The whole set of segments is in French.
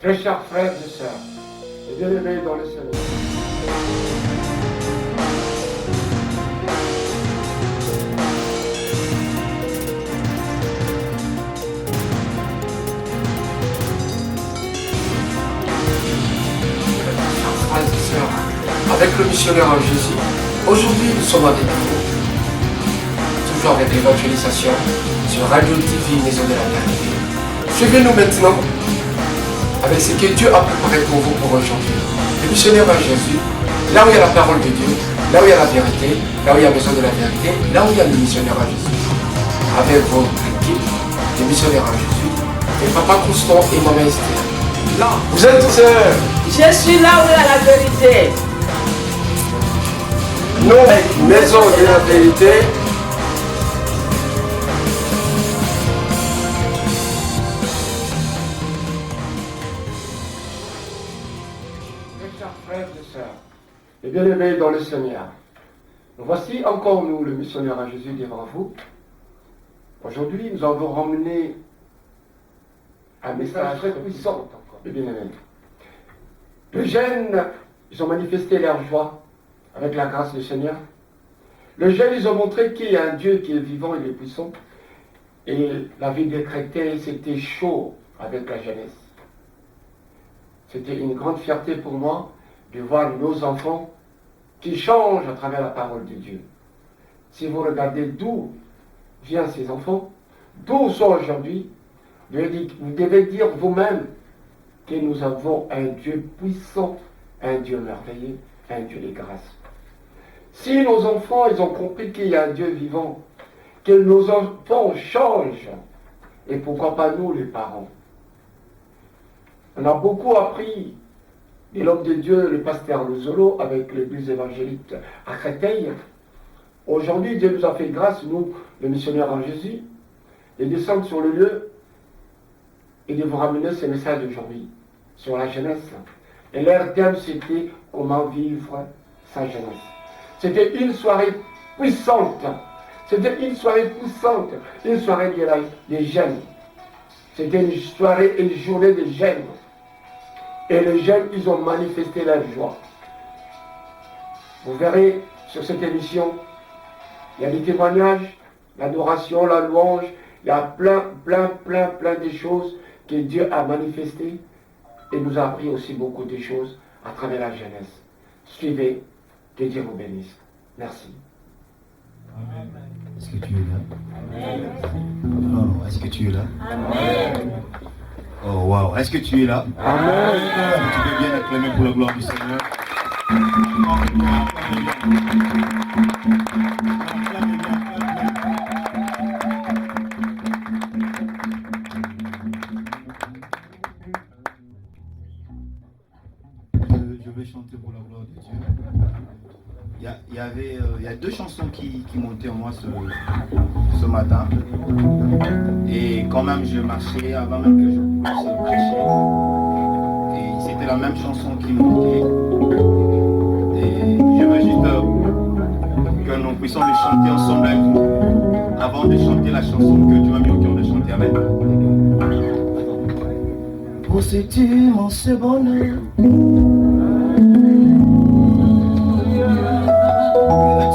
Très chers frères et sœurs, et bien-aimés dans le Seigneur. Frères et sœurs, avec le missionnaire en Jésus, aujourd'hui nous sommes avec vous, toujours avec l'évangélisation sur Radio TV Maison de la Vérité. Suivez-nous maintenant avec ce que Dieu a préparé pour vous pour aujourd'hui. Le missionnaire en Jésus, là où il y a la parole de Dieu, là où il y a la vérité, là où il y a Maison de la Vérité, là où il y a le missionnaire en Jésus. Avec votre équipe, le missionnaire en Jésus, et Papa Constant et Maman Esther. Là, vous êtes sœurs. Je suis là où il y a la vérité. Nous, Maison de la Vérité, Chers frères et sœurs, et bien-aimés dans le Seigneur, voici encore nous, le missionnaire à Jésus, devant vous. Aujourd'hui, nous avons ramené un message très puissant, les bien-aimés. Les jeunes, ils ont manifesté leur joie avec la grâce du Seigneur. Les jeunes, ils ont montré qu'il y a un Dieu qui est vivant, il est puissant. Et la vie des chrétiens, c'était chaud avec la jeunesse. C'était une grande fierté pour moi de voir nos enfants qui changent à travers la parole de Dieu. Si vous regardez d'où viennent ces enfants, d'où sont aujourd'hui, vous devez dire vous-même que nous avons un Dieu puissant, un Dieu merveilleux, un Dieu de grâce. Si nos enfants, ils ont compris qu'il y a un Dieu vivant, que nos enfants changent, et pourquoi pas nous les parents. On a beaucoup appris de l'homme de Dieu, le pasteur Lozolo, avec l'église évangélique à Créteil. Aujourd'hui, Dieu nous a fait grâce, nous, les missionnaires en Jésus, de descendre sur le lieu et de vous ramener ce message d'aujourd'hui sur la jeunesse. Et leur thème, c'était comment vivre sa jeunesse. C'était une soirée puissante. C'était une soirée puissante, une soirée des jeunes. C'était une soirée et une journée des jeunes. Et les jeunes, ils ont manifesté leur joie. Vous verrez sur cette émission, il y a des témoignages, l'adoration, la louange, il y a plein de choses que Dieu a manifestées et nous a appris aussi beaucoup de choses à travers la jeunesse. Suivez, que Dieu vous bénisse. Merci. Amen. Est-ce que tu es là? Amen. Oh, est-ce que tu es là? Amen. Oh, wow. Est-ce que tu es là? Amen. Tu peux bien acclamer pour la gloire du Seigneur. Je vais chanter pour la gloire de Dieu. Il y a deux chansons qui montaient en moi ce matin. Et quand même, je marchais avant même que je puisse prêcher. Et c'était la même chanson qui montait. Et je veux juste que nous puissions le chanter ensemble avec vous. Avant de chanter la chanson que Dieu m'a mis au cœur de chanter avec nous. Possédis mon ce bonheur.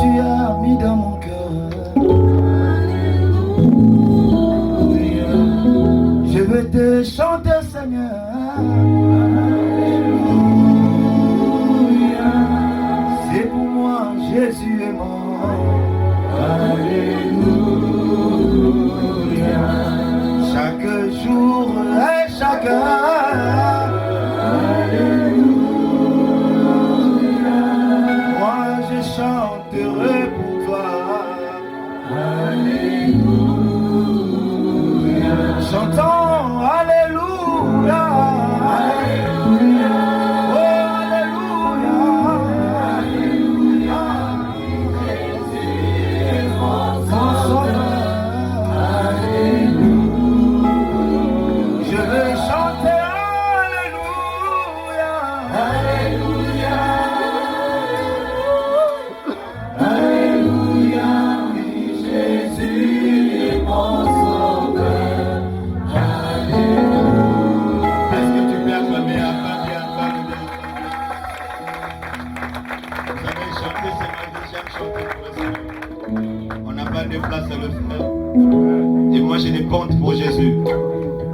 Tu as mis dans mon cœur. Je veux te chanter, Seigneur. C'est pour moi, Jésus est mort. Alléluia. Chaque jour et chaque heure. Moi je chanterai pour toi. Alléluia. Chantons Alléluia. Alléluia. Oh Alléluia. Alléluia. Jésus est mon sauveur. Alléluia. Je vais chanter.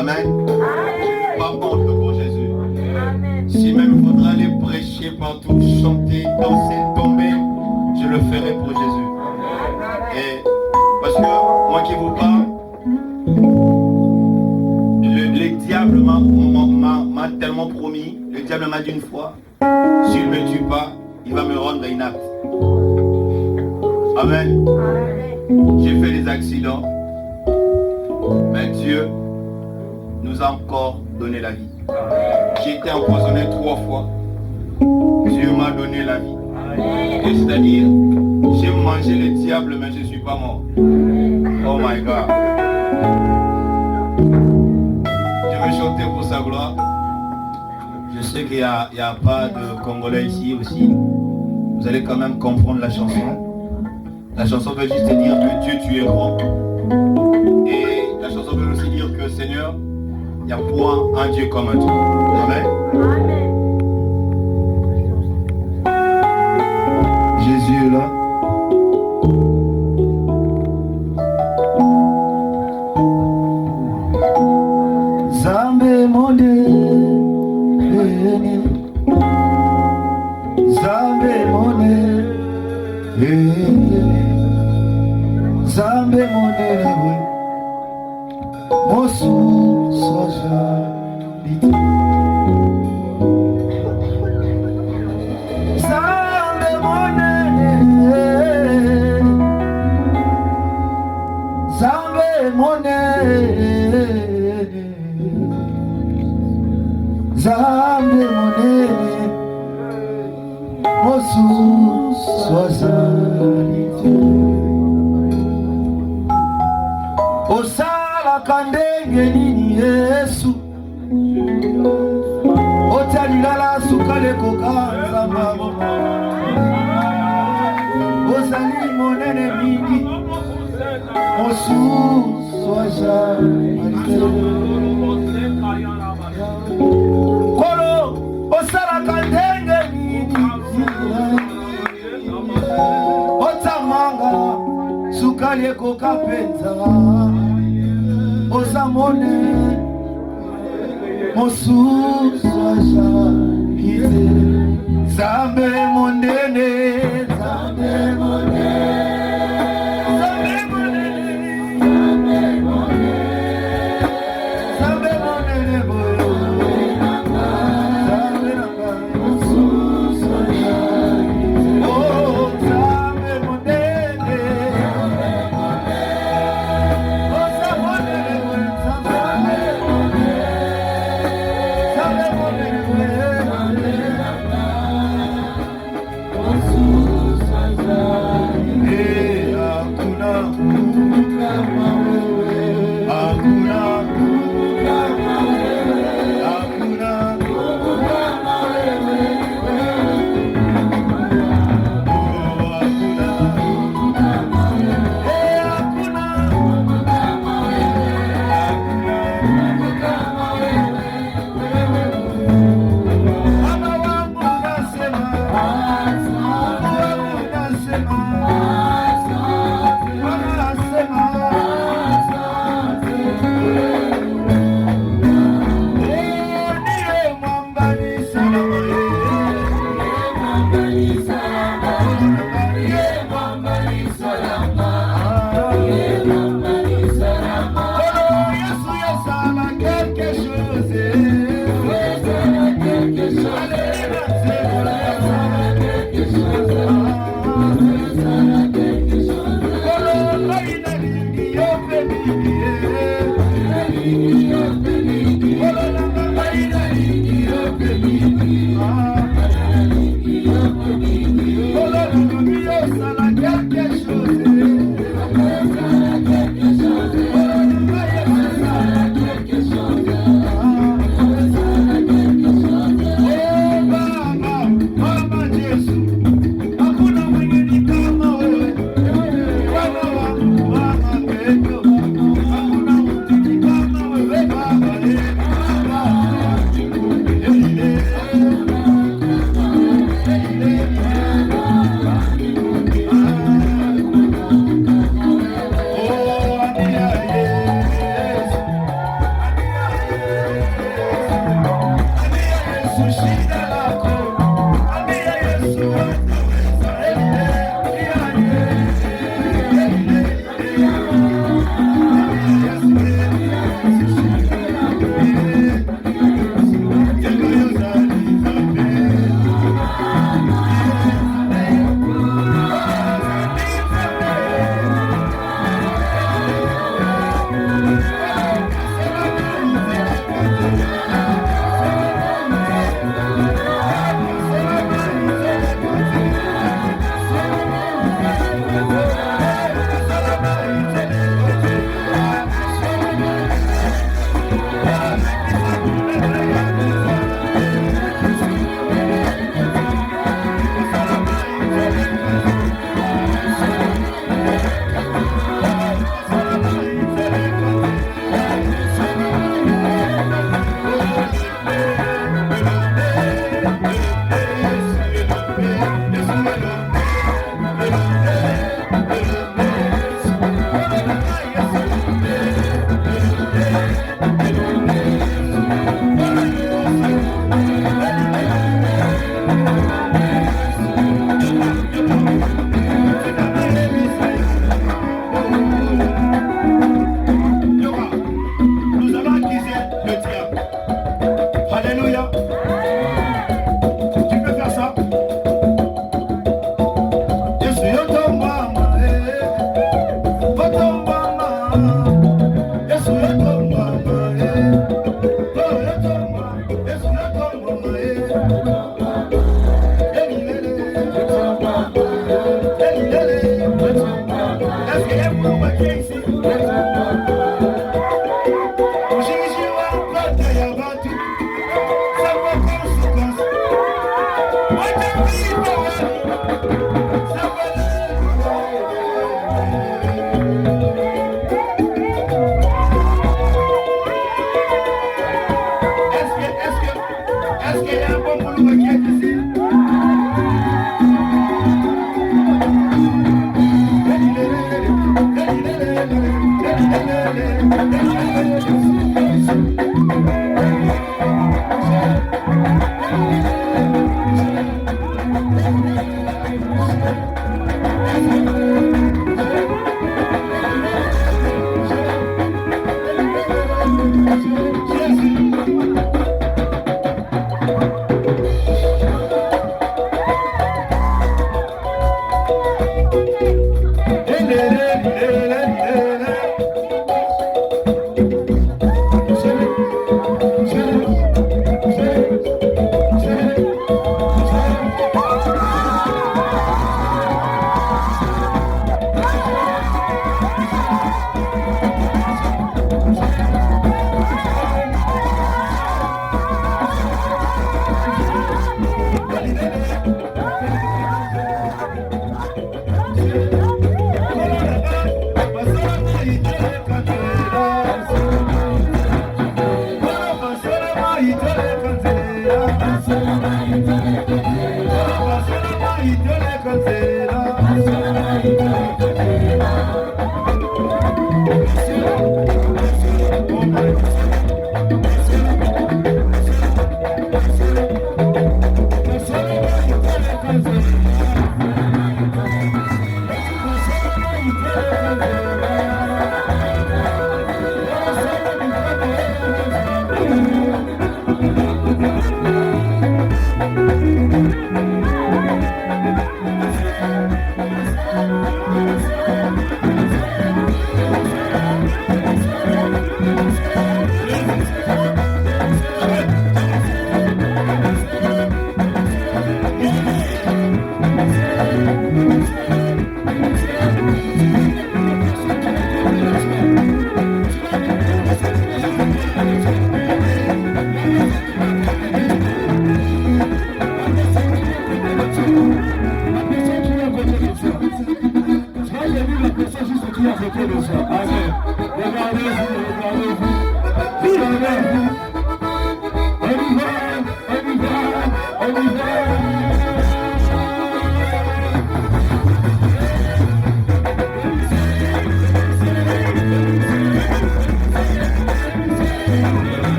Amen. Pas honte pour Jésus. Si même il faudra aller prêcher partout, chanter, danser, tomber, je le ferai pour Jésus. Et parce que moi qui vous parle, le diable m'a tellement promis, le diable m'a dit une fois, s'il ne me tue pas, il va me rendre inapte. Amen. J'ai fait des accidents, mais Dieu nous a encore donné la vie. J'ai été empoisonné 3 fois. Dieu m'a donné la vie. Et c'est-à-dire, j'ai mangé le diable, mais je ne suis pas mort. Oh my God. Je vais chanter pour sa gloire. Je sais qu'il n'y a pas de Congolais ici aussi. Vous allez quand même comprendre la chanson. La chanson veut juste dire que Dieu, tu es grand. Et la chanson veut aussi dire que Seigneur, il n'y a point un Dieu comme un Dieu. Amen. Jésus est là. Zambe monde, Zambe monde, Zambe monde, Mosu soja biti. Zambe monde, Zambe monde, Zambe monde, Mosu soja biti. Osala kandenge nini Yesu otalilala sukale kokanza mama ozali monene mingi mosu soja kolo osala kandenge nini otamanga sukale kokapenza Osamone Mosu Soja Ite Zambe Monene Zambe Monene Zambe Monene Zambe Monene Zambe Monene Mosu Soja Oh Zambe Monene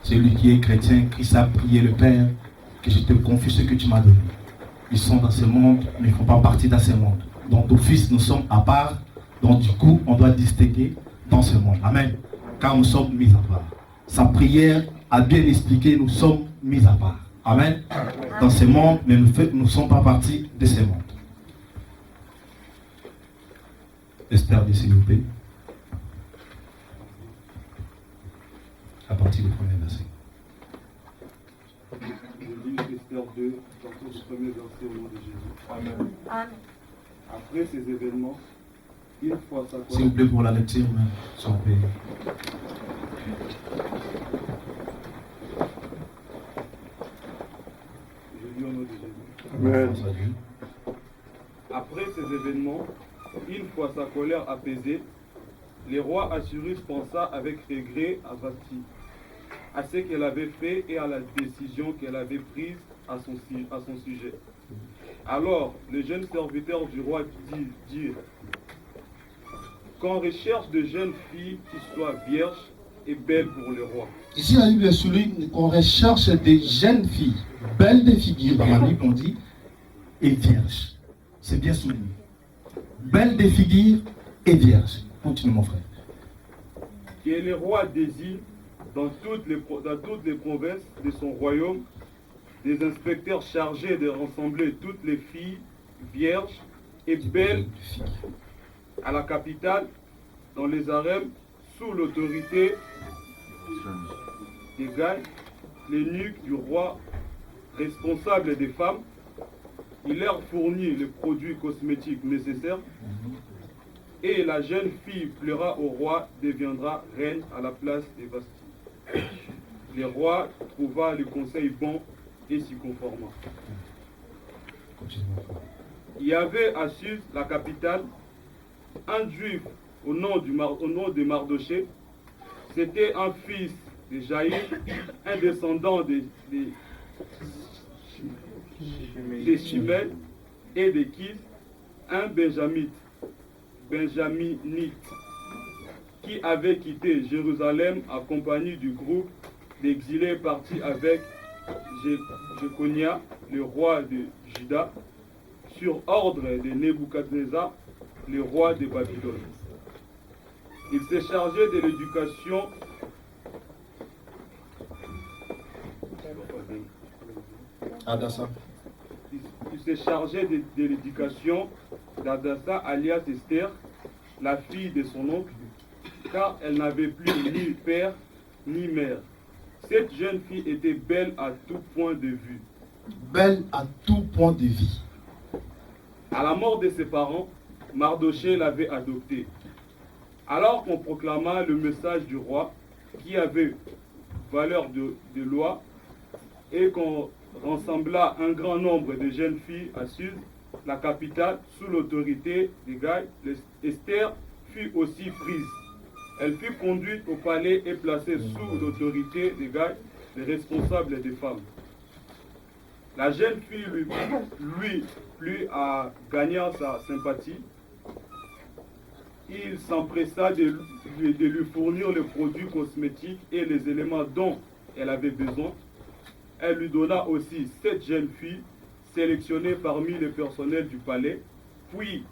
Celui qui est chrétien, Christ a prié le Père que je te confie ce que tu m'as donné. Ils sont dans ce monde, mais ils ne font pas partie de ce monde. Donc d'office, nous sommes à part. Donc du coup, on doit distinguer dans ce monde. Amen. Car nous sommes mis à part. Sa prière a bien expliqué, nous sommes mis à part. Amen. Dans ce monde, mais nous ne sommes pas partis de ce monde. Esther, s'il vous plaît. À partir du premier verset. Je lis Esther 2, partir du premier verset au nom de Jésus. Amen. Amen. Après ces événements, une fois sa S'il vous plaît, pour la lecture, s'il vous plaît. Je lis au nom de Jésus. Amen. Après ces événements, une fois sa colère apaisée, le roi Assyrus pensa avec regret à Vashti, à ce qu'elle avait fait et à la décision qu'elle avait prise à son sujet. Alors, les jeunes serviteurs du roi dirent qu'on recherche de jeunes filles qui soient vierges et belles pour le roi. Ici, la Bible souligne qu'on recherche des jeunes filles, belles de figure. Dans la Bible, on dit, et vierges. C'est bien souligné. Belles de figure et vierges. Continue, mon frère. Que le roi désire dans toutes les provinces de son royaume des inspecteurs chargés de rassembler toutes les filles vierges et belles à la capitale, dans les harems, sous l'autorité des Gaïs, l'eunuque du roi, responsable des femmes. Il leur fournit les produits cosmétiques nécessaires. Et la jeune fille plaira au roi, deviendra reine à la place de Vashti. Le roi trouva le conseil bon et s'y conforma. Il y avait à Suse, la capitale, un juif au nom de Mardoché. C'était un fils de Jaïr, un descendant de Shimei et de Kis, un benjaminite, qui avait quitté Jérusalem accompagné du groupe d'exilés partis avec Jéconia, le roi de Juda, sur ordre de Nebuchadnezzar, le roi de Babylone. Il s'est chargé de l'éducation Il s'est chargé de l'éducation d'Adassa, alias Esther, la fille de son oncle, car elle n'avait plus ni père ni mère. Cette jeune fille était belle à tout point de vue. Belle à tout point de vue. À la mort de ses parents, Mardochée l'avait adoptée. Alors qu'on proclama le message du roi, qui avait valeur de loi, et qu'on rassembla un grand nombre de jeunes filles à Suse, la capitale, sous l'autorité des Gaïs, Esther fut aussi prise. Elle fut conduite au palais et placée sous l'autorité des Gaïs, les responsables des femmes. La jeune fille lui plut à gagner sa sympathie. Il s'empressa de lui fournir les produits cosmétiques et les éléments dont elle avait besoin. Elle lui donna aussi 7 jeunes filles sélectionnées parmi les personnels du palais. Puis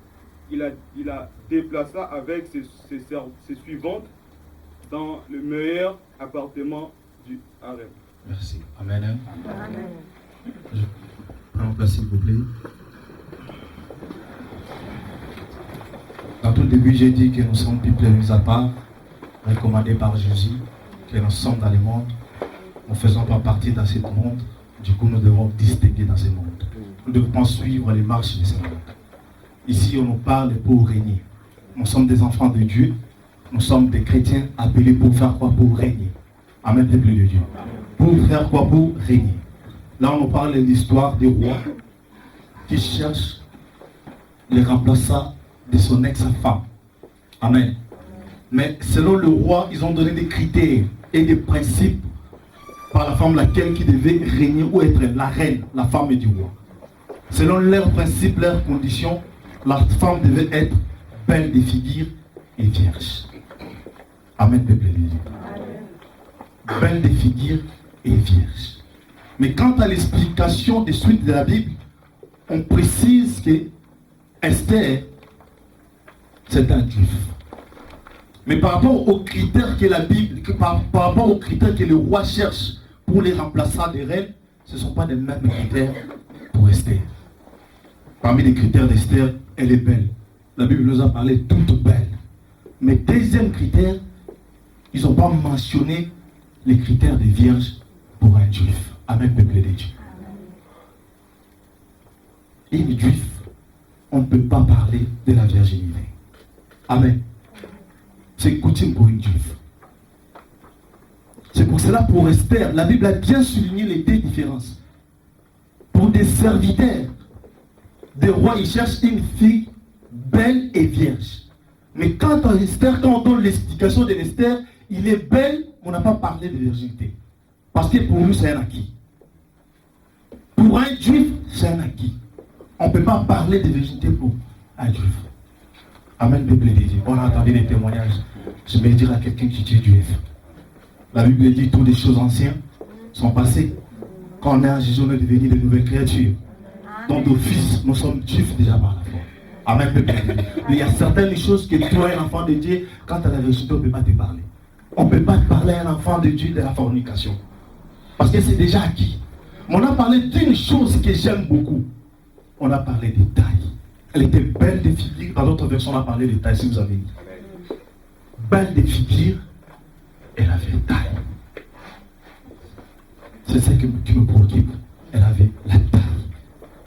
il a déplaça avec ses suivantes dans le meilleur appartement du harem. Merci. Amen. Amen. Je prends place s'il vous plaît. Dans tout début, j'ai dit que nous sommes peuplés mis à part, recommandés par Jésus, que nous sommes dans le monde. Nous ne faisons pas partie de ce monde. Du coup, nous devons distinguer dans ce monde. Nous devons suivre les marches de ce monde. Ici, on nous parle pour régner. Nous sommes des enfants de Dieu. Nous sommes des chrétiens appelés pour faire quoi? Pour régner. Amen, peuple de Dieu. Pour faire quoi? Pour régner. Là, on nous parle de l'histoire des rois qui cherchent les remplaçants de son ex-femme. Amen. Mais selon le roi, ils ont donné des critères et des principes par la femme laquelle qui devait régner ou être la reine, la femme du roi. Selon leurs principes, leurs conditions, la femme devait être belle de figure et vierge. Amen, peuple de Dieu. Belle de figure et vierge. Mais quant à l'explication des suites de la Bible, on précise que Esther, c'est un juif. Mais par rapport aux critères que la Bible, par rapport aux critères que le roi cherche pour les remplaçants des reines, ce ne sont pas les mêmes critères pour Esther. Parmi les critères d'Esther, elle est belle. La Bible nous a parlé toute belle. Mais deuxième critère, ils n'ont pas mentionné les critères des vierges pour un juif. Amen, peuple de Dieu. Une juif, on ne peut pas parler de la virginité. Amen. C'est coutume pour une juive. C'est pour cela, pour Esther, la Bible a bien souligné les deux différences. Pour des serviteurs, des rois, ils cherchent une fille belle et vierge. Mais quand on Esther, quand on donne l'explication de l'Esther, il est belle, on n'a pas parlé de virginité. Parce que pour nous, c'est un acquis. Pour un juif, c'est un acquis. On ne peut pas parler de virginité pour un juif. Amen, Bible dit. On a entendu des témoignages. Je vais dire à quelqu'un qui est juif. La Bible dit toutes les choses anciennes sont passées. Quand on est en Jésus, on est devenu de nouvelles créatures. Donc d'office, nous sommes juifs déjà par la foi. Amen, Bible dit. Il y a certaines choses que toi, un enfant de Dieu, quand tu as la virginité, on ne peut pas te parler. On ne peut pas te parler à un enfant de Dieu de la fornication. Parce que c'est déjà acquis. Mais on a parlé d'une chose que j'aime beaucoup. On a parlé des tailles. Elle était belle de figure. Dans d'autres versions, on a parlé des tailles, si vous avez dit. Belle de figure, elle avait taille. C'est ça qui me préoccupe. Elle avait la taille.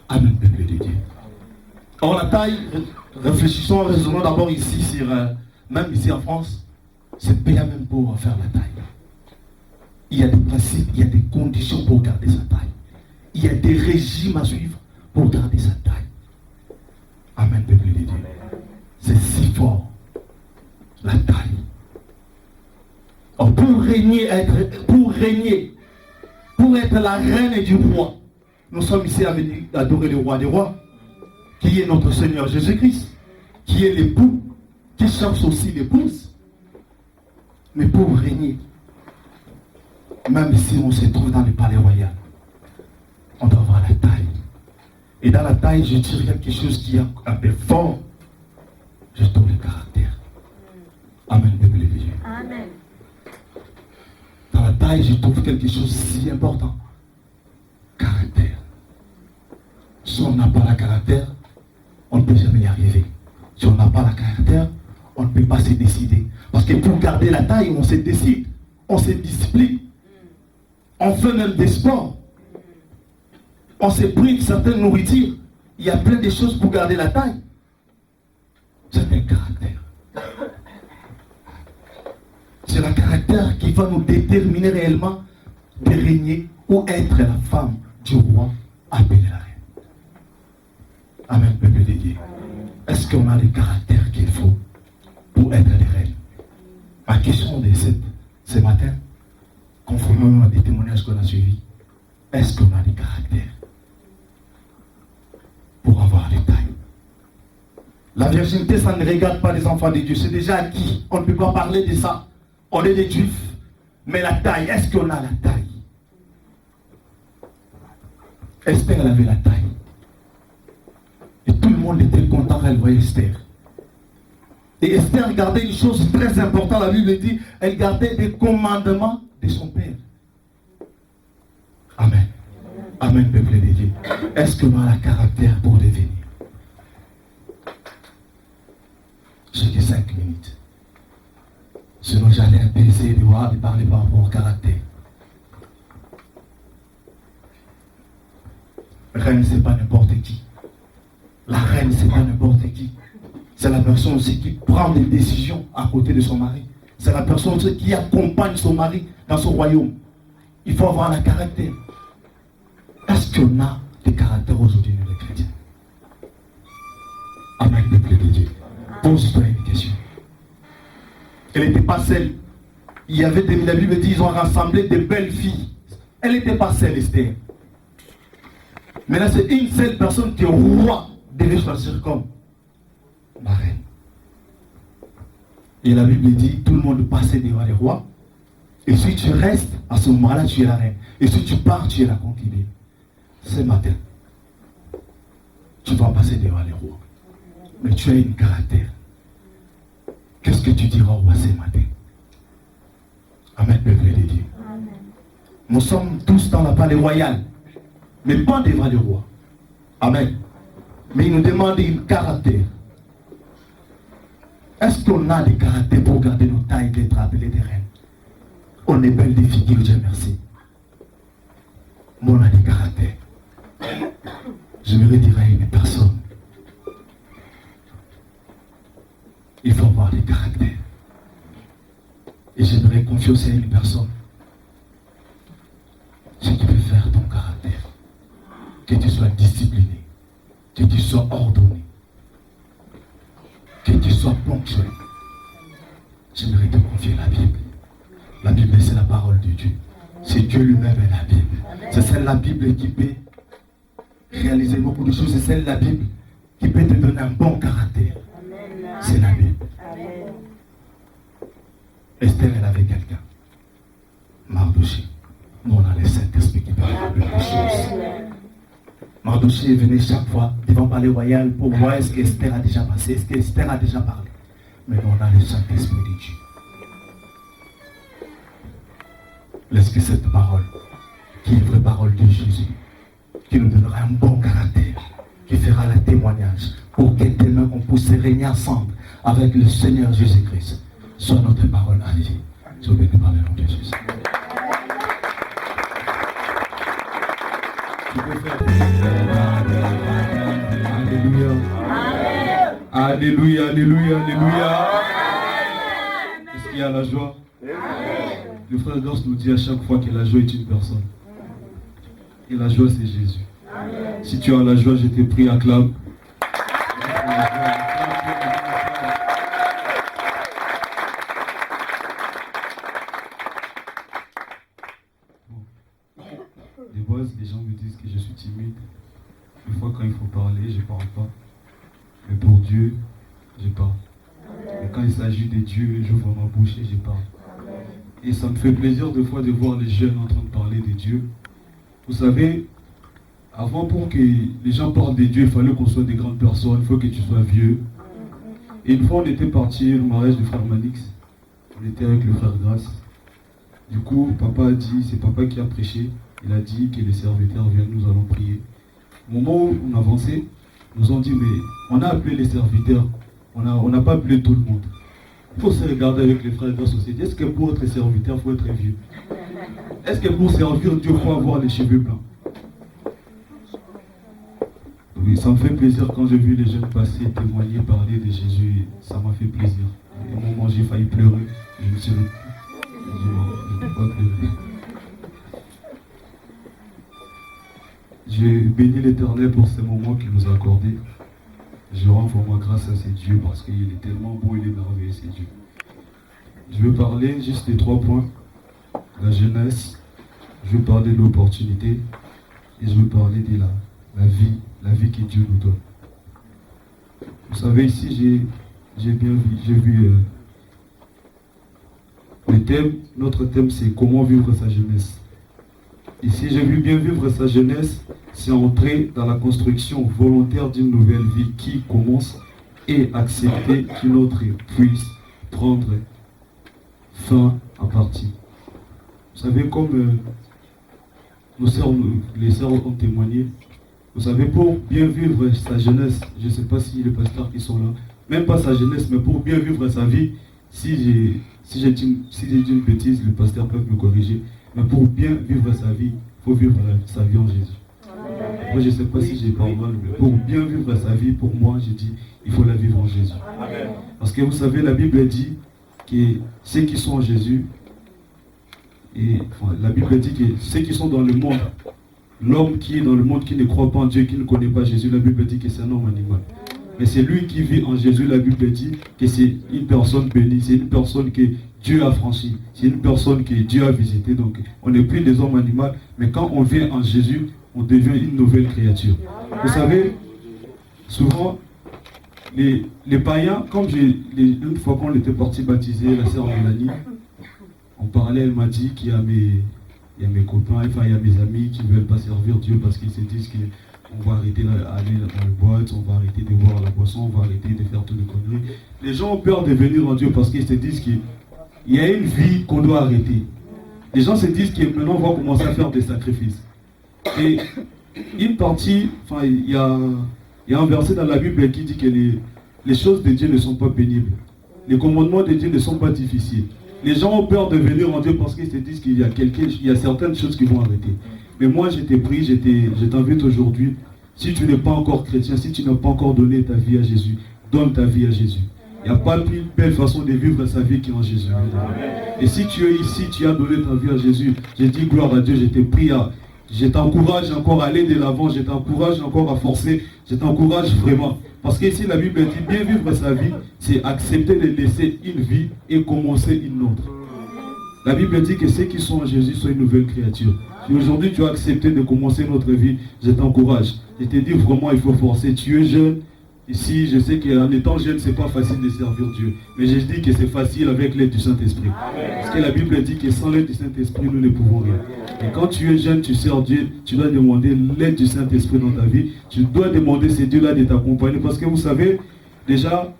Amen, peuple de Dieu. Or, la taille, réfléchissons, raisonnons d'abord ici, sur, même ici en France, c'est payant même pour faire la taille. Il y a des principes, il y a des conditions pour garder sa taille. Il y a des régimes à suivre pour garder sa taille. Amen, peuple de Dieu. C'est si fort. La taille. Or, pour être la reine du roi, nous sommes ici à venir adorer le roi des rois, qui est notre Seigneur Jésus-Christ, qui est l'époux, qui cherche aussi l'épouse. Mais pour régner, même si on se trouve dans le palais royal, on doit avoir la taille. Et dans la taille, je tire quelque chose qui est un peu fort. Je trouve le caractère. Amen, peuple de Dieu. Amen. Dans la taille, je trouve quelque chose si important. Caractère. Si on n'a pas le caractère, on ne peut jamais y arriver. Si on n'a pas le caractère, on ne peut pas se décider. Parce que pour garder la taille, on se décide. on se discipline, on fait même des sports, on se prive certaines nourritures. Il y a plein de choses pour garder la taille. C'est un caractère. C'est le caractère qui va nous déterminer réellement de régner ou être la femme du roi appelé la reine. Amen, peuple de Dieu. Est-ce qu'on a le caractère qu'il faut pour être les reines? Ma question de ce matin, conformément à des témoignages qu'on a suivis, est-ce qu'on a le caractère pour avoir les tailles? La virginité, ça ne regarde pas les enfants de Dieu, c'est déjà acquis. On ne peut pas parler de ça. On est des juifs. Mais la taille, est-ce qu'on a la taille? Esther, elle avait la taille. Et tout le monde était content quand elle voyait Esther. Et Esther gardait une chose très importante, la Bible dit, elle gardait des commandements de son père. Amen. Amen, peuple de Dieu. Est-ce qu'on a le caractère pour devenir? J'ai que 5 minutes. Sinon, j'allais un peu essayer de voir, de parler par rapport au caractère. Reine, c'est pas n'importe qui. La reine, c'est pas n'importe qui. C'est la personne aussi qui prend des décisions à côté de son mari. C'est la personne aussi qui accompagne son mari dans son royaume. Il faut avoir un caractère. Est-ce qu'on a des caractères aujourd'hui, nous les chrétiens? Amen, peuple de Dieu. Pose-toi une question. Elle n'était pas seule. Il y avait la Bible dit, ils ont rassemblé des belles filles. Elle n'était pas seule, Esther. Mais là, c'est une seule personne que le roi devait choisir comme la reine. Et la Bible dit, tout le monde passait devant les rois. Et si tu restes, à ce moment-là, tu es la reine. Et si tu pars, tu es la concubine. Ce matin, tu vas passer devant les rois. Mais tu as un caractère. Qu'est-ce que tu diras au roi ce matin? Amen, peuple de Dieu. Nous sommes tous dans la palais royal, mais pas devant le roi. Amen. Mais il nous demande un caractère. Est-ce qu'on a des caractères pour garder nos tailles d'être appelés des reines? On est belle des figures, Dieu merci. Mais on a des caractères. Je me dire à une personne, il faut avoir des caractères. Et j'aimerais confier aussi à une personne ce qui peut faire ton caractère. Que tu sois discipliné, que tu sois ordonné, que tu sois ponctuel. J'aimerais te confier la Bible. La Bible, c'est la parole de Dieu. C'est Dieu lui-même et la Bible. C'est celle la Bible qui peut réaliser beaucoup de choses. C'est celle la Bible qui peut te donner un bon caractère. C'est la Bible. Esther, elle avait quelqu'un. Mardoché. Nous, on a le Saint-Esprit qui parle de plein de choses. Mardoché venait chaque fois devant le palais royal pour voir est-ce qu'Esther a déjà passé, est-ce qu'Esther a déjà parlé. Mais nous, on a le Saint-Esprit de Dieu. Laisse que cette parole, qui est la vraie parole de Jésus, qui nous donnera un bon caractère, qui fera le témoignage, pour que demain on puisse régner ensemble avec le Seigneur Jésus-Christ. Soit notre parole à vie. Je vous bénis par le nom de Jésus. Alléluia. Alléluia, alléluia, alléluia. Est-ce qu'il y a la joie? Le frère Gors nous dit à chaque fois que la joie est une personne. Et la joie, c'est Jésus. Si tu as la joie, je te prie, acclame. Des fois, les gens me disent que je suis timide. Des fois, quand il faut parler, je ne parle pas. Mais pour Dieu, je parle. Et quand il s'agit de Dieu, j'ouvre ma bouche et je parle. Et ça me fait plaisir des fois de voir les jeunes en train de parler de Dieu. Vous savez, avant pour que les gens parlent de Dieu, il fallait qu'on soit des grandes personnes, il faut que tu sois vieux. Et une fois, on était parti au mariage du frère Manix. On était avec le frère Grasse. Du coup, papa a dit, c'est papa qui a prêché. Il a dit que les serviteurs viennent, nous allons prier. Au moment où on avançait, nous ont dit, mais on a appelé les serviteurs. On n'a pas appelé tout le monde. Il faut se regarder avec les frères de la société. Est-ce que pour être serviteur, il faut être vieux? Est-ce que pour servir Dieu, il faut avoir les cheveux blancs? Oui, ça me fait plaisir quand j'ai vu les jeunes passer, témoigner, parler de Jésus. Ça m'a fait plaisir. Et au moment où j'ai failli pleurer, je me suis dit, je ne peux pas pleurer. Je bénis l'Éternel pour ces moments qu'il nous a accordés. Je rends vraiment grâce à ces dieux parce qu'il est tellement beau, il est merveilleux, ces dieux. Je vais parler juste des 3 points. La jeunesse, je vais parler de l'opportunité et je vais parler de la vie que Dieu nous donne. Vous savez, ici, j'ai vu le thème, notre thème c'est comment vivre sa jeunesse. Ici, j'ai vu bien vivre sa jeunesse, c'est entrer dans la construction volontaire d'une nouvelle vie qui commence et accepter qu'une autre puisse prendre fin à partir. Vous savez, comme les sœurs ont témoigné, vous savez, pour bien vivre sa jeunesse, je ne sais pas si les pasteurs qui sont là, même pas sa jeunesse, mais pour bien vivre sa vie, si j'ai dit une bêtise, les pasteurs peuvent me corriger, mais pour bien vivre sa vie, il faut vivre sa vie en Jésus. Moi, je ne sais pas si j'ai parlé mal, mais pour bien vivre sa vie, pour moi, j'ai dit, il faut la vivre en Jésus. Parce que vous savez, la Bible dit que ceux qui sont en Jésus, la Bible dit que ceux qui sont dans le monde, l'homme qui est dans le monde, qui ne croit pas en Dieu, qui ne connaît pas Jésus, la Bible dit que c'est un homme animal. Mais c'est lui qui vit en Jésus, la Bible dit que c'est une personne bénie, c'est une personne que Dieu a franchie, c'est une personne que Dieu a visitée. Donc on n'est plus des hommes animaux, mais quand on vient en Jésus, on devient une nouvelle créature. Vous savez, souvent, les païens, comme une fois qu'on était parti baptiser la sœur Mélanie, on parlait, elle m'a dit qu'il y a mes copains, enfin il y a mes amis qui ne veulent pas servir Dieu parce qu'ils se disent qu'on va arrêter d'aller dans les boîtes, on va arrêter de boire la boisson, on va arrêter de faire toutes les conneries. Les gens ont peur de venir en Dieu parce qu'ils se disent qu'il y a une vie qu'on doit arrêter. Les gens se disent que maintenant on va commencer à faire des sacrifices. Et une partie, enfin il y a un verset dans la Bible qui dit que les choses de Dieu ne sont pas pénibles. Les commandements de Dieu ne sont pas difficiles. Les gens ont peur de venir en Dieu parce qu'ils se disent qu'il y a certaines choses qui vont arrêter. Mais moi, je t'ai pris, je t'invite aujourd'hui, si tu n'es pas encore chrétien, si tu n'as pas encore donné ta vie à Jésus, donne ta vie à Jésus. Il n'y a pas plus belle façon de vivre sa vie qu'en Jésus. Et si tu es ici, tu as donné ta vie à Jésus, je dis gloire à Dieu, je t'ai pris je t'encourage encore à aller de l'avant, je t'encourage encore à forcer, je t'encourage vraiment. Parce que ici la Bible dit bien vivre sa vie, c'est accepter de laisser une vie et commencer une autre. La Bible dit que ceux qui sont en Jésus sont une nouvelle créature. Si aujourd'hui tu as accepté de commencer notre vie, je t'encourage. Je te dis vraiment il faut forcer, tu es jeune. Ici, je sais qu'en étant jeune, c'est pas facile de servir Dieu. Mais je dis que c'est facile avec l'aide du Saint-Esprit. Parce que la Bible dit que sans l'aide du Saint-Esprit, nous ne pouvons rien. Et quand tu es jeune, tu sers Dieu, tu dois demander l'aide du Saint-Esprit dans ta vie. Tu dois demander ces dieux-là de t'accompagner. Parce que vous savez, déjà,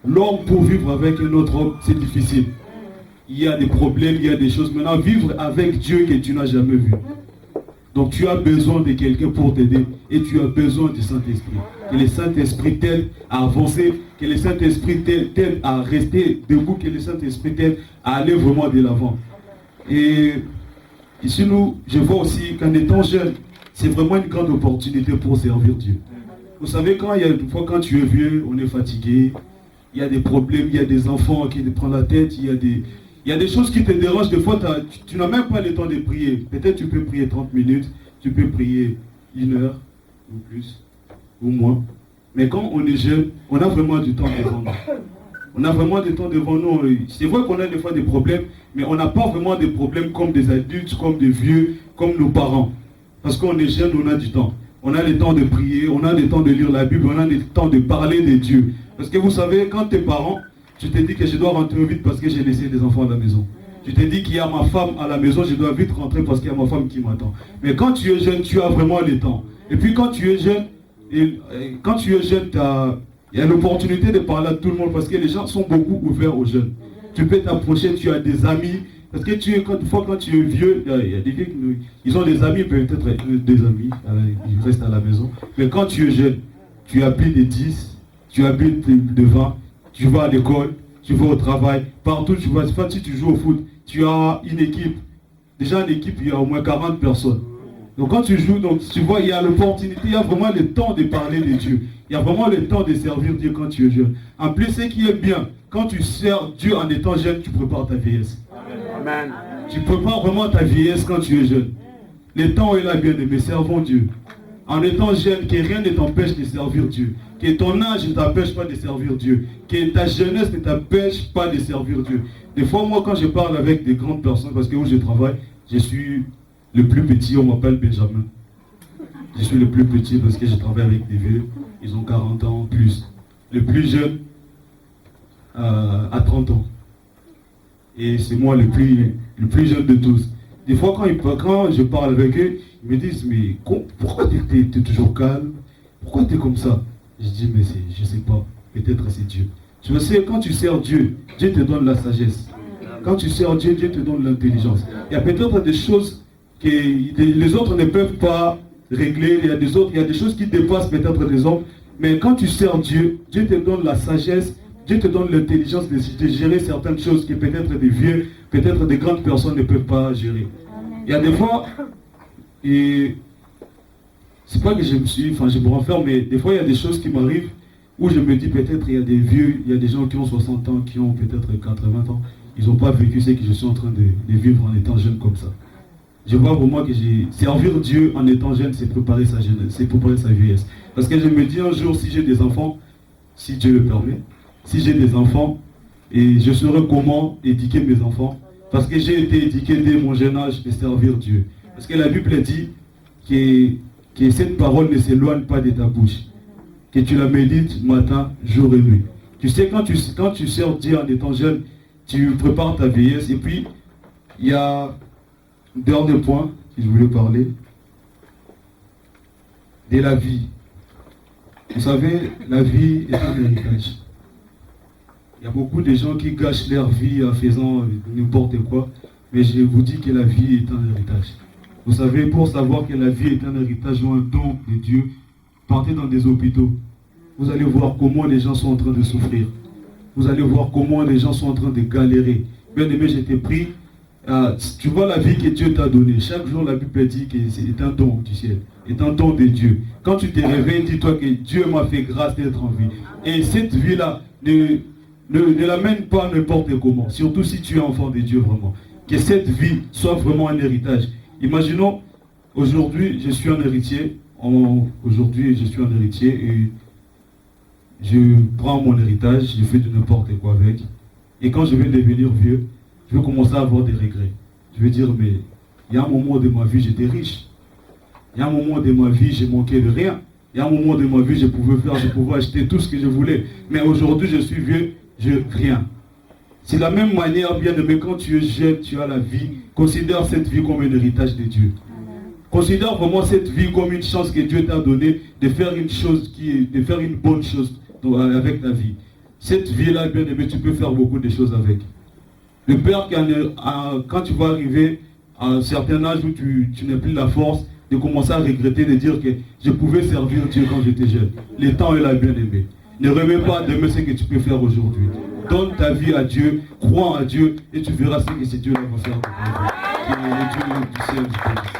l'homme pour vivre avec un autre homme, c'est difficile. Il y a des problèmes, il y a des choses. Maintenant, vivre avec Dieu que tu n'as jamais vu. Donc tu as besoin de quelqu'un pour t'aider et tu as besoin du Saint-Esprit. Que le Saint-Esprit t'aide à avancer, que le Saint-Esprit t'aide à rester debout, que le Saint-Esprit t'aide à aller vraiment de l'avant. Et ici, je vois aussi qu'en étant jeune, c'est vraiment une grande opportunité pour servir Dieu. Vous savez, quand tu es vieux, on est fatigué, il y a des problèmes, il y a des enfants qui te prennent la tête, il y a des choses qui te dérangent. Des fois, tu n'as même pas le temps de prier. Peut-être tu peux prier 30 minutes, tu peux prier 1 heure, ou plus, ou moins. Mais quand on est jeune, on a vraiment du temps devant nous. On a vraiment du temps devant nous. C'est vrai qu'on a des fois des problèmes, mais on n'a pas vraiment des problèmes comme des adultes, comme des vieux, comme nos parents. Parce qu'on est jeune, on a du temps. On a le temps de prier, on a le temps de lire la Bible, on a le temps de parler de Dieu. Parce que vous savez, quand tes parents, tu te dis que je dois rentrer vite parce que j'ai laissé des enfants à la maison. Tu te dis qu'il y a ma femme à la maison, je dois vite rentrer parce qu'il y a ma femme qui m'attend. Mais quand tu es jeune, tu as vraiment le temps. Et puis quand tu es jeune, il y a l'opportunité de parler à tout le monde parce que les gens sont beaucoup ouverts aux jeunes. Tu peux t'approcher, tu as des amis. Parce que quand tu es vieux, il y a des vieux ils ont des amis, peut-être des amis, ils restent à la maison. Mais quand tu es jeune, tu habites de 10, tu habites de 20, tu vas à l'école, tu vas au travail, partout tu vas, si tu joues au foot, tu as une équipe. Déjà une équipe, il y a au moins 40 personnes. Donc quand tu joues, donc tu vois, il y a l'opportunité, il y a vraiment le temps de parler de Dieu. Il y a vraiment le temps de servir Dieu quand tu es jeune. En plus, ce qui est bien, quand tu sers Dieu en étant jeune, tu prépares ta vieillesse. Amen. Tu prépares vraiment ta vieillesse quand tu es jeune. Le temps est là, bien aimé, servons Dieu. En étant jeune, que rien ne t'empêche de servir Dieu. Que ton âge ne t'empêche pas de servir Dieu. Que ta jeunesse ne t'empêche pas de servir Dieu. Des fois, moi, quand je parle avec des grandes personnes, parce que où je travaille, je suis le plus petit, on m'appelle Benjamin. Je suis le plus petit parce que je travaille avec des vieux. Ils ont 40 ans plus. Le plus jeune a 30 ans. Et c'est moi le plus jeune de tous. Des fois, quand je parle avec eux, ils me disent, mais pourquoi tu es toujours calme? Pourquoi tu es comme ça? Je dis, mais je ne sais pas. Peut-être c'est Dieu. Tu sais, quand tu sers Dieu, Dieu te donne la sagesse. Quand tu sers Dieu, Dieu te donne l'intelligence. Il y a peut-être des choses que les autres ne peuvent pas régler. Il y a des choses qui dépassent peut-être les hommes. Mais quand tu sers Dieu, Dieu te donne la sagesse. Dieu te donne l'intelligence de gérer certaines choses que peut-être des vieux, peut-être des grandes personnes ne peuvent pas gérer. Il y a des fois, et c'est pas que je me renferme, mais des fois il y a des choses qui m'arrivent où je me dis peut-être il y a des vieux, il y a des gens qui ont 60 ans, qui ont peut-être 80 ans, ils n'ont pas vécu ce que je suis en train de vivre en étant jeune comme ça. Je vois pour moi que servir Dieu en étant jeune, c'est préparer sa jeunesse, c'est préparer sa vieillesse. Parce que je me dis un jour, si j'ai des enfants, si Dieu le permet, si j'ai des enfants, et je saurai comment éduquer mes enfants, parce que j'ai été éduqué dès mon jeune âge de servir Dieu. Parce que la Bible dit que cette parole ne s'éloigne pas de ta bouche, que tu la médites matin, jour et nuit. Tu sais, quand tu sers Dieu en étant jeune, tu prépares ta vieillesse. Et puis, il y a un dernier point que je voulais parler, de la vie. Vous savez, la vie est un héritage. Il y a beaucoup de gens qui gâchent leur vie en faisant n'importe quoi, mais je vous dis que la vie est un héritage. Vous savez, pour savoir que la vie est un héritage ou un don de Dieu, partez dans des hôpitaux. Vous allez voir comment les gens sont en train de souffrir. Vous allez voir comment les gens sont en train de galérer. Bien aimé, j'étais pris. Tu vois la vie que Dieu t'a donnée. Chaque jour, la Bible dit que c'est un don du ciel. C'est un don de Dieu. Quand tu te réveilles, dis-toi que Dieu m'a fait grâce d'être en vie. Et cette vie-là, ne l'amène pas n'importe comment. Surtout si tu es enfant de Dieu vraiment. Que cette vie soit vraiment un héritage. Imaginons, aujourd'hui, je suis un héritier. Aujourd'hui, je suis un héritier et je prends mon héritage, je fais de n'importe quoi avec. Et quand je vais devenir vieux, je vais commencer à avoir des regrets. Je vais dire, mais il y a un moment de ma vie, j'étais riche. Il y a un moment de ma vie, j'ai manqué de rien. Il y a un moment de ma vie, je pouvais acheter tout ce que je voulais. Mais aujourd'hui, je suis vieux, rien. C'est de la même manière, bien aimé, quand tu es jeune, tu as la vie. Considère cette vie comme un héritage de Dieu. Considère vraiment cette vie comme une chance que Dieu t'a donnée de faire de faire une bonne chose avec ta vie. Cette vie-là, bien aimé, tu peux faire beaucoup de choses avec. Le père, quand tu vas arriver à un certain âge où tu n'as plus la force de commencer à regretter, de dire que je pouvais servir Dieu quand j'étais jeune. Le temps est là, bien aimé. Ne remets pas demain ce que tu peux faire aujourd'hui. Donne ta vie à Dieu, crois en Dieu et tu verras ce que ce Dieu va faire. Que le Dieu du ciel du pays.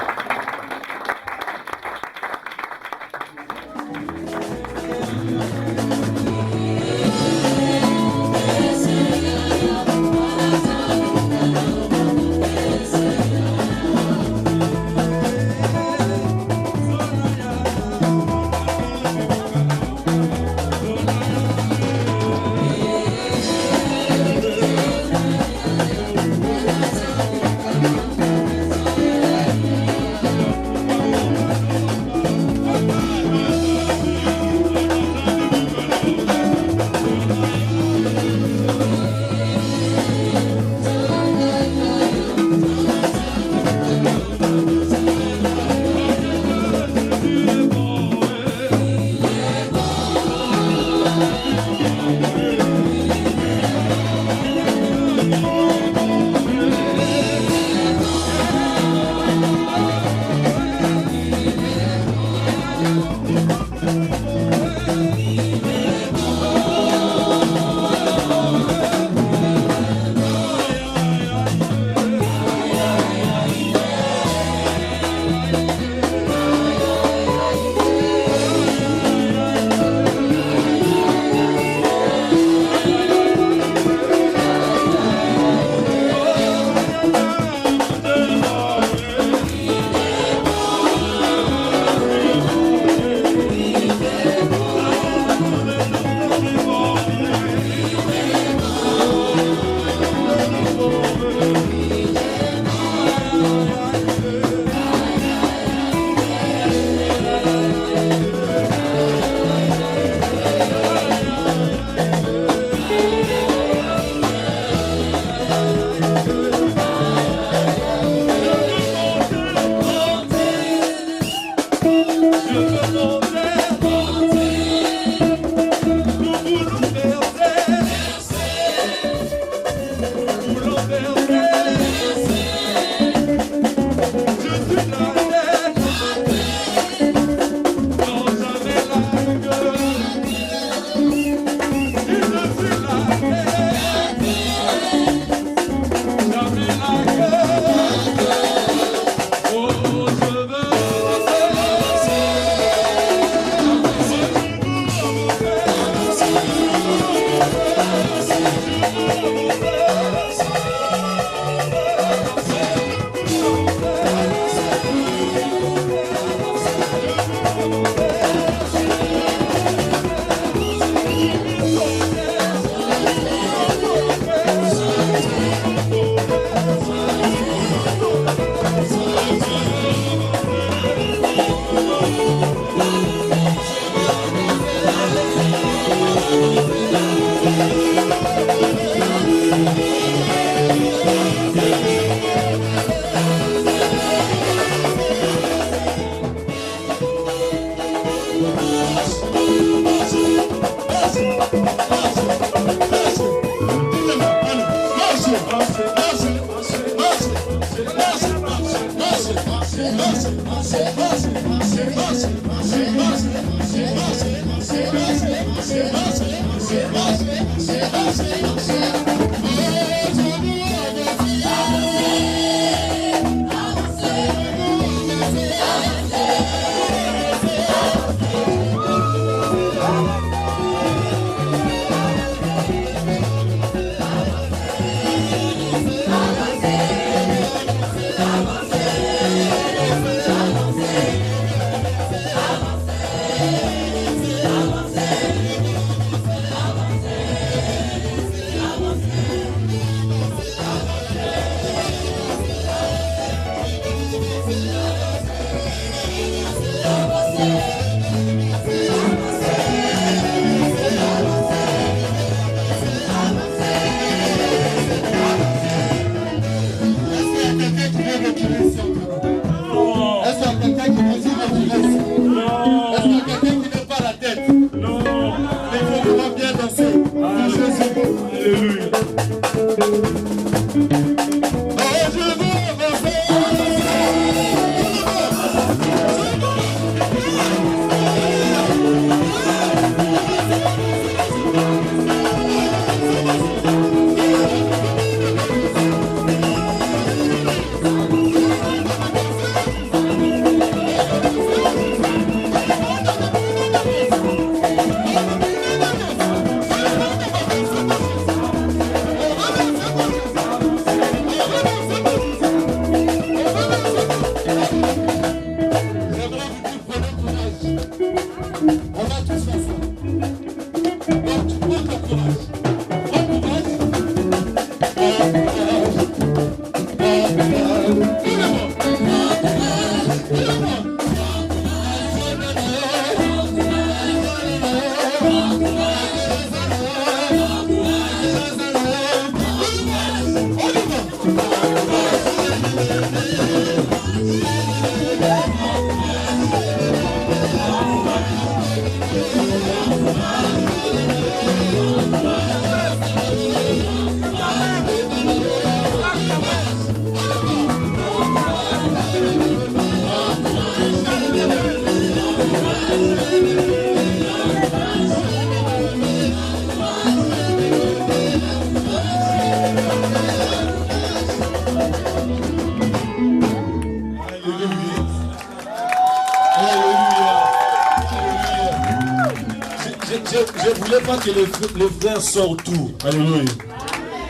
Je ne voulais pas que les frères sortent tout. Alléluia.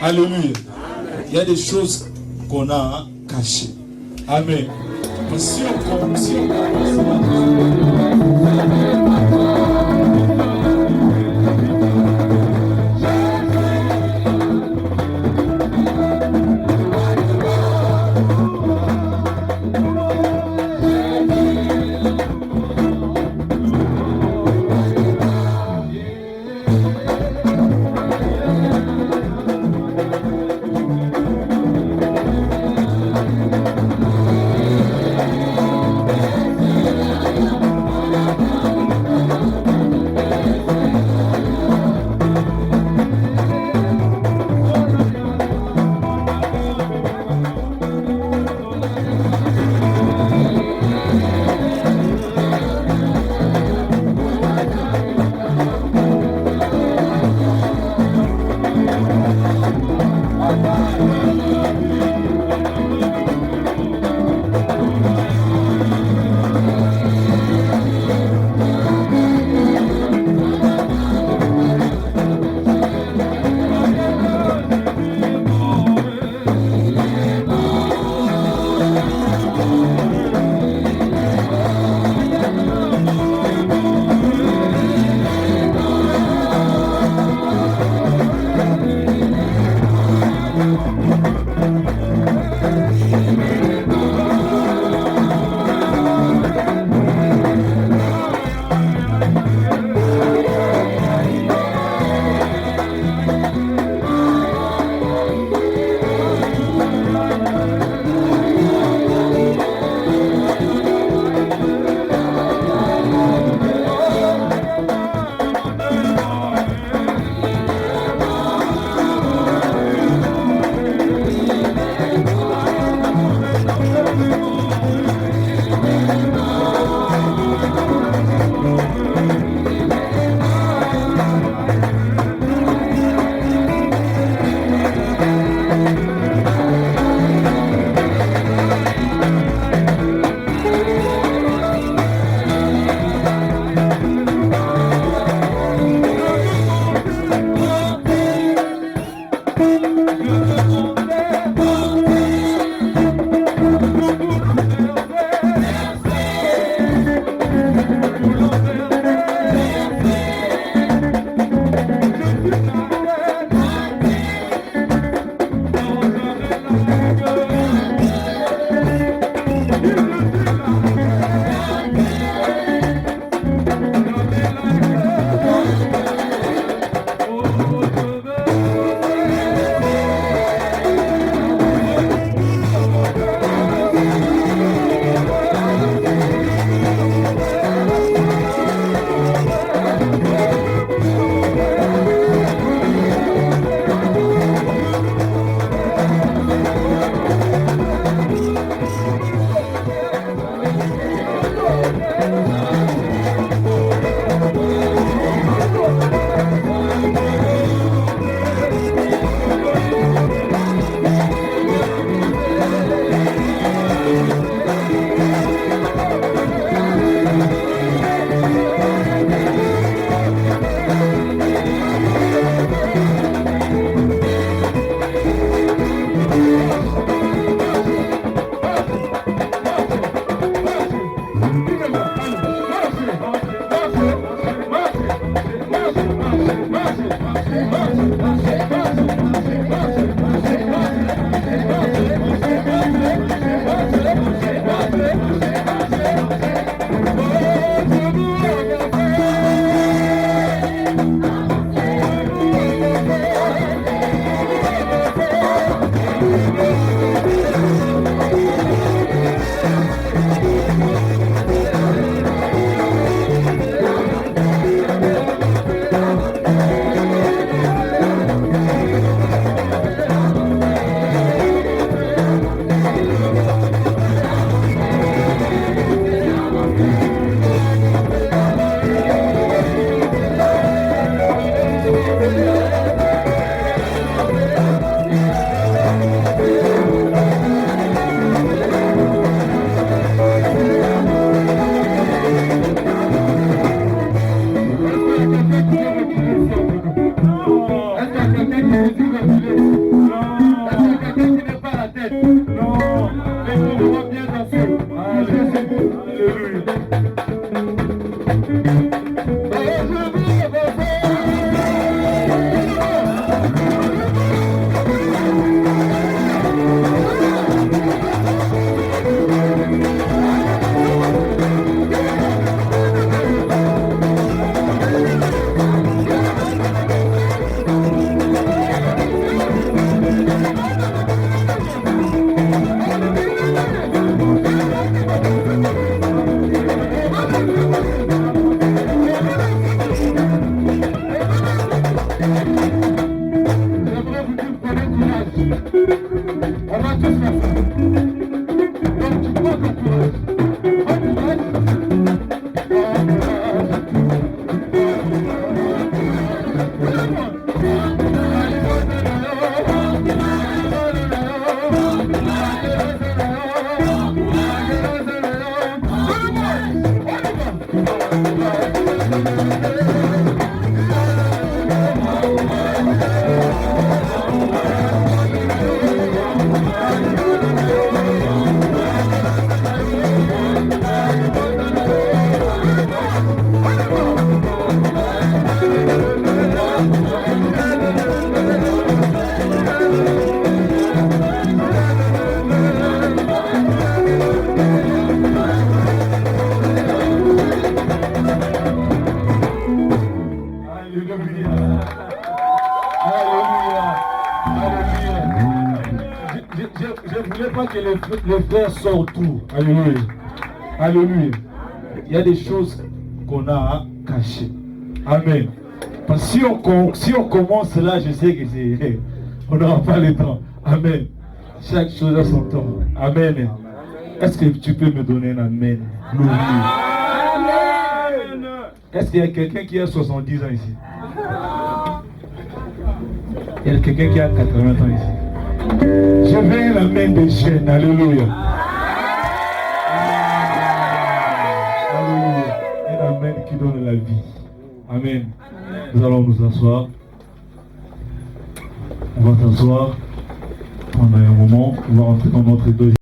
Alléluia. Il y a des choses qu'on a cachées. Amen. Mais si on commence, Les frères sortent tout. Alléluia. Alléluia. Il y a des choses qu'on a cachées. Amen. Parce que si on commence là, je sais que c'est. On n'aura pas le temps. Amen. Chaque chose a son temps. Amen. Est-ce que tu peux me donner un amen? Amen. Est-ce qu'il y a quelqu'un qui a 70 ans ici? Il y a quelqu'un qui a 80 ans ici. Je veux la main des jeunes. Alléluia. Alléluia. Et la main qui donne la vie. Amen. Nous allons nous asseoir. On va s'asseoir pendant un moment. On va rentrer dans notre deuxième.